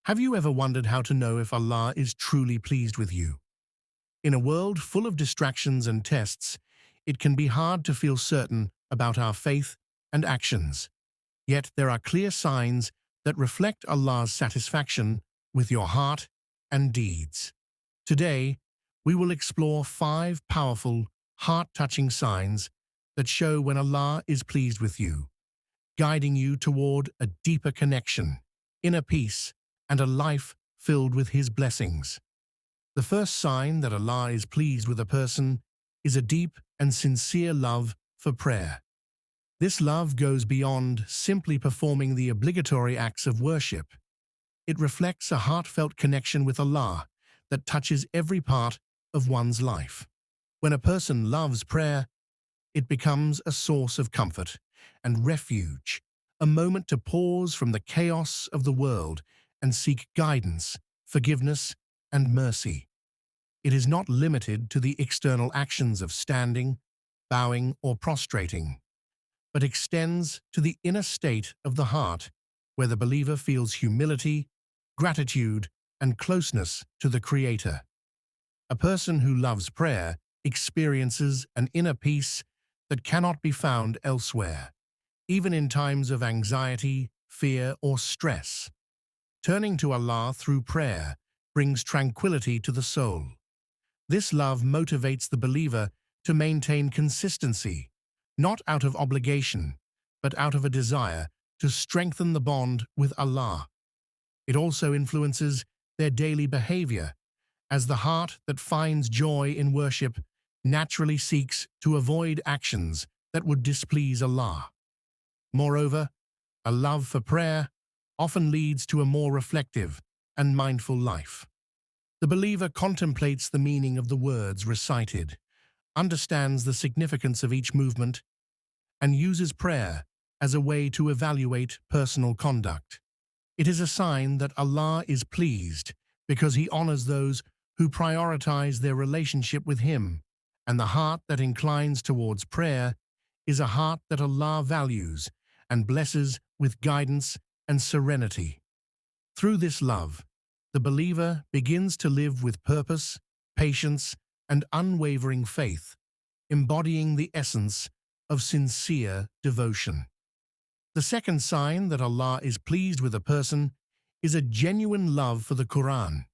Have you ever wondered how to know if Allah is truly pleased with you? In a world full of distractions and tests, it can be hard to feel certain about our faith and actions. Yet there are clear signs that reflect Allah's satisfaction with your heart and deeds. Today, we will explore 5 powerful, heart-touching signs that show when Allah is pleased with you, guiding you toward a deeper connection, inner peace, and a life filled with His blessings. The first sign that Allah is pleased with a person is a deep and sincere love for prayer. This love goes beyond simply performing the obligatory acts of worship. It reflects a heartfelt connection with Allah that touches every part of one's life. When a person loves prayer, it becomes a source of comfort and refuge, a moment to pause from the chaos of the world and seek guidance, forgiveness, and mercy. It is not limited to the external actions of standing, bowing, or prostrating, but extends to the inner state of the heart, where the believer feels humility, gratitude, and closeness to the Creator. A person who loves prayer experiences an inner peace that cannot be found elsewhere, even in times of anxiety, fear, or stress. Turning to Allah through prayer brings tranquility to the soul. This love motivates the believer to maintain consistency, not out of obligation, but out of a desire to strengthen the bond with Allah. It also influences their daily behavior, as the heart that finds joy in worship naturally seeks to avoid actions that would displease Allah. Moreover, a love for prayer often leads to a more reflective and mindful life. The believer contemplates the meaning of the words recited, understands the significance of each movement, and uses prayer as a way to evaluate personal conduct. It is a sign that Allah is pleased because He honors those who prioritize their relationship with Him, and the heart that inclines towards prayer is a heart that Allah values and blesses with guidance and serenity. Through this love, the believer begins to live with purpose, patience, and unwavering faith, embodying the essence of sincere devotion. The second sign that Allah is pleased with a person is a genuine love for the Quran.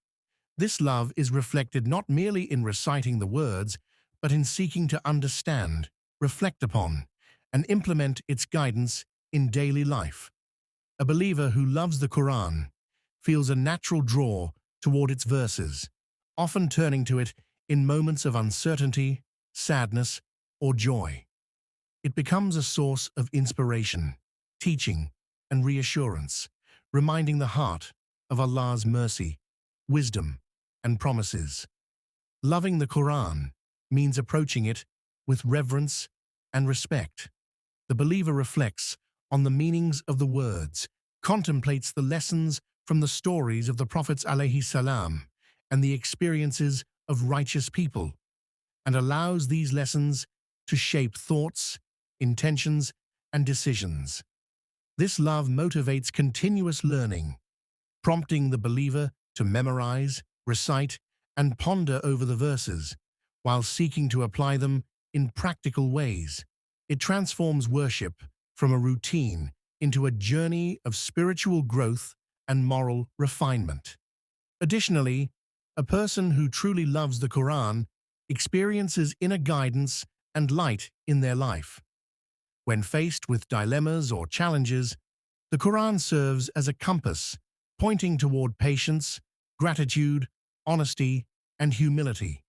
This love is reflected not merely in reciting the words, but in seeking to understand, reflect upon, and implement its guidance in daily life. A believer who loves the Quran feels a natural draw toward its verses, often turning to it in moments of uncertainty, sadness, or joy. It becomes a source of inspiration, teaching, and reassurance, reminding the heart of Allah's mercy, wisdom, and promises. Loving the Quran means approaching it with reverence and respect. The believer reflects on the meanings of the words, contemplates the lessons from the stories of the Prophets Alayhi Salam and the experiences of righteous people, and allows these lessons to shape thoughts, intentions, and decisions. This love motivates continuous learning, prompting the believer to memorize, recite, and ponder over the verses, while seeking to apply them in practical ways. It transforms worship from a routine into a journey of spiritual growth and moral refinement. Additionally, a person who truly loves the Quran experiences inner guidance and light in their life. When faced with dilemmas or challenges, the Quran serves as a compass, pointing toward patience, gratitude, honesty, and humility.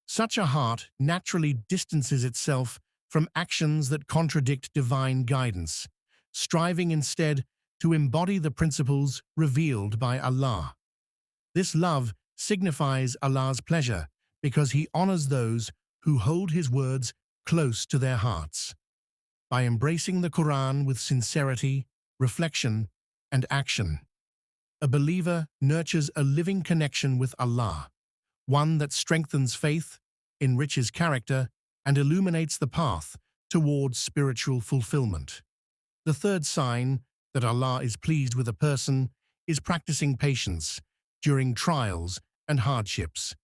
Such a heart naturally distances itself from actions that contradict divine guidance, striving instead to embody the principles revealed by Allah. This love signifies Allah's pleasure because He honors those who hold His words close to their hearts. By embracing the Quran with sincerity, reflection, and action, a believer nurtures a living connection with Allah, one that strengthens faith, enriches character, and illuminates the path towards spiritual fulfillment. The third sign that Allah is pleased with a person is practicing patience during trials and hardships.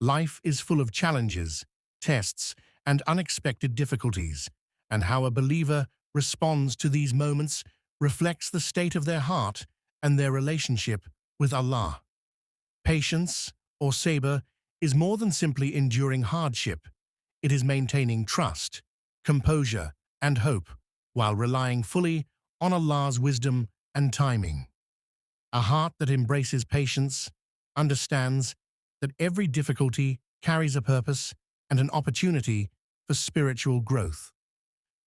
Life is full of challenges, tests, and unexpected difficulties, and how a believer responds to these moments reflects the state of their heart and their relationship with Allah. Patience, or sabr, is more than simply enduring hardship. It is maintaining trust, composure, and hope, while relying fully on Allah's wisdom and timing. A heart that embraces patience understands that every difficulty carries a purpose and an opportunity for spiritual growth.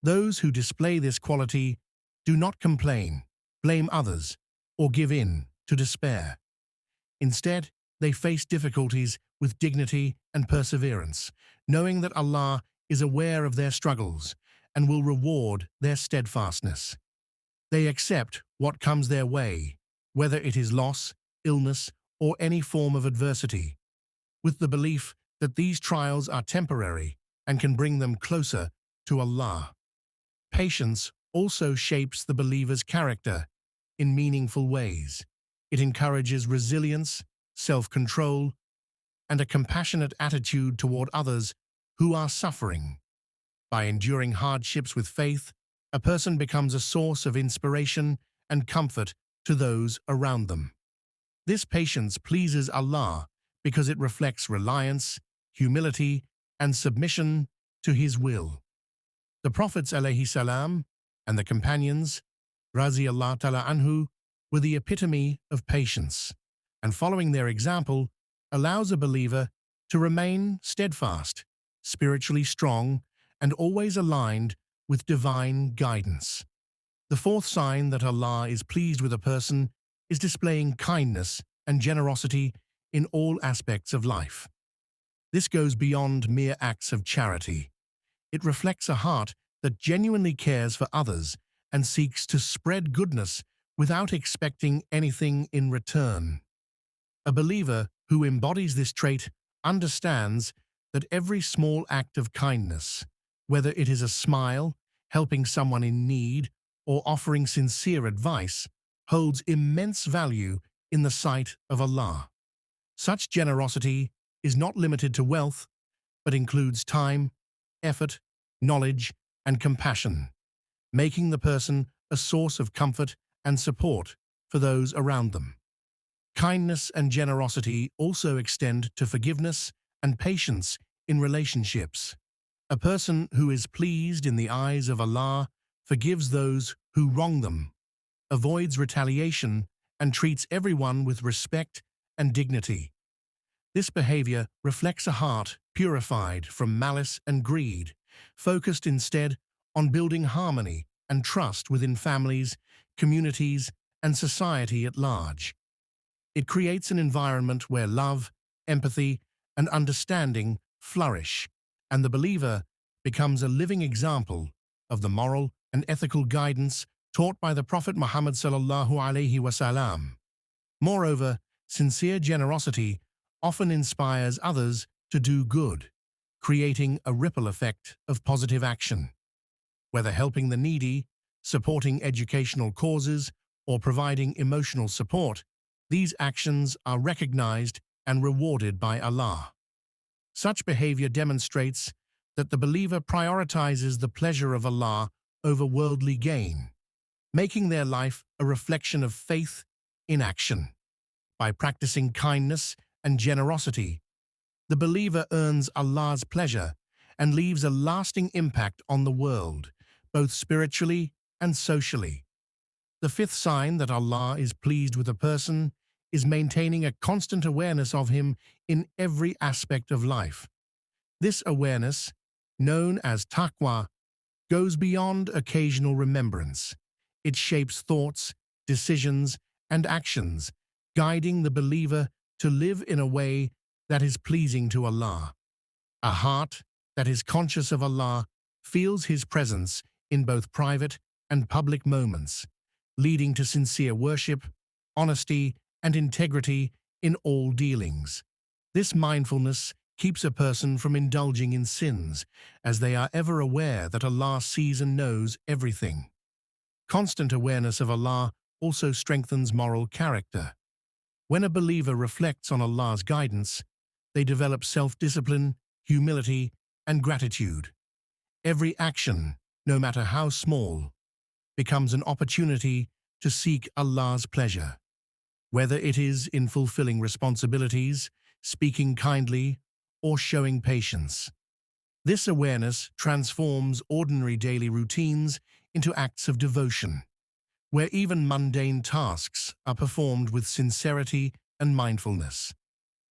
Those who display this quality do not complain, blame others, or give in to despair. Instead, they face difficulties with dignity and perseverance, knowing that Allah is aware of their struggles and will reward their steadfastness. They accept what comes their way, whether it is loss, illness, or any form of adversity, with the belief that these trials are temporary and can bring them closer to Allah. Patience also shapes the believer's character in meaningful ways. It encourages resilience, self-control, and a compassionate attitude toward others who are suffering. By enduring hardships with faith, a person becomes a source of inspiration and comfort to those around them. This patience pleases Allah because it reflects reliance, humility, and submission to His will. The Prophets alayhi salam and the companions, Raziallahu ta'ala anhu, were the epitome of patience, and following their example allows a believer to remain steadfast, spiritually strong, and always aligned with divine guidance. The fourth sign that Allah is pleased with a person is displaying kindness and generosity in all aspects of life. This goes beyond mere acts of charity. It reflects a heart that genuinely cares for others and seeks to spread goodness without expecting anything in return. A believer who embodies this trait understands that every small act of kindness, whether it is a smile, helping someone in need, or offering sincere advice, holds immense value in the sight of Allah. Such generosity is not limited to wealth, but includes time, effort, knowledge, and compassion, making the person a source of comfort and support for those around them. Kindness and generosity also extend to forgiveness and patience in relationships. A person who is pleased in the eyes of Allah forgives those who wrong them, avoids retaliation, and treats everyone with respect and dignity. This behavior reflects a heart purified from malice and greed, focused instead on building harmony and trust within families, communities, and society at large. It creates an environment where love, empathy, and understanding flourish, and the believer becomes a living example of the moral and ethical guidance taught by the Prophet Muhammad Salallahu Alayhi Wasalam. Moreover, sincere generosity often inspires others to do good, creating a ripple effect of positive action. Whether helping the needy, supporting educational causes, or providing emotional support, these actions are recognized and rewarded by Allah. Such behavior demonstrates that the believer prioritizes the pleasure of Allah over worldly gain, making their life a reflection of faith in action. By practicing kindness and generosity, the believer earns Allah's pleasure and leaves a lasting impact on the world, both spiritually and socially. The fifth sign that Allah is pleased with a person is maintaining a constant awareness of Him in every aspect of life. This awareness, known as taqwa, goes beyond occasional remembrance. It shapes thoughts, decisions, and actions, guiding the believer to live in a way that is pleasing to Allah. A heart that is conscious of Allah feels His presence in both private and public moments, leading to sincere worship, honesty, and integrity in all dealings. This mindfulness keeps a person from indulging in sins, as they are ever aware that Allah sees and knows everything. Constant awareness of Allah also strengthens moral character. When a believer reflects on Allah's guidance, they develop self-discipline, humility, and gratitude. Every action, no matter how small, becomes an opportunity to seek Allah's pleasure. Whether it is in fulfilling responsibilities, speaking kindly, or showing patience. This awareness transforms ordinary daily routines into acts of devotion, where even mundane tasks are performed with sincerity and mindfulness,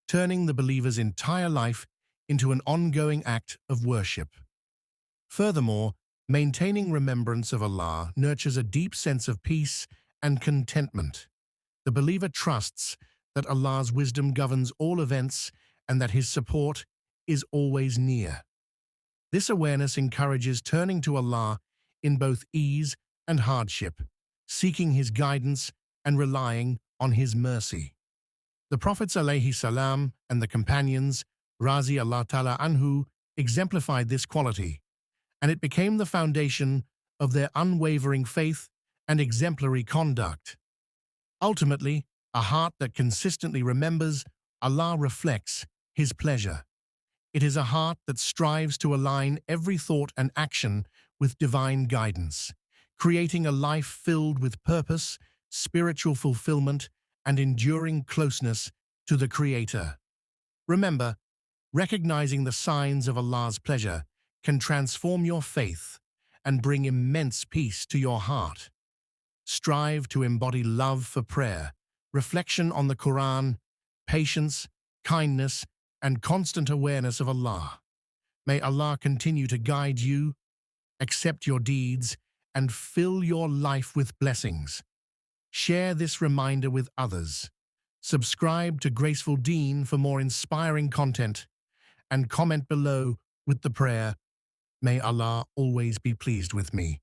turning the believer's entire life into an ongoing act of worship. Furthermore, maintaining remembrance of Allah nurtures a deep sense of peace and contentment. The believer trusts that Allah's wisdom governs all events and that His support is always near. This awareness encourages turning to Allah in both ease and hardship, seeking His guidance and relying on His mercy. The Prophets alayhi salam and the companions, Razi Allah Ta'ala Anhu, exemplified this quality, and it became the foundation of their unwavering faith and exemplary conduct. Ultimately, a heart that consistently remembers Allah reflects His pleasure. It is a heart that strives to align every thought and action with divine guidance, creating a life filled with purpose, spiritual fulfillment, and enduring closeness to the Creator. Remember, recognizing the signs of Allah's pleasure can transform your faith and bring immense peace to your heart. Strive to embody love for prayer, reflection on the Quran, patience, kindness, and constant awareness of Allah. May Allah continue to guide you, accept your deeds, and fill your life with blessings. Share this reminder with others. Subscribe to Graceful Deen for more inspiring content, and comment below with the prayer, "May Allah always be pleased with me."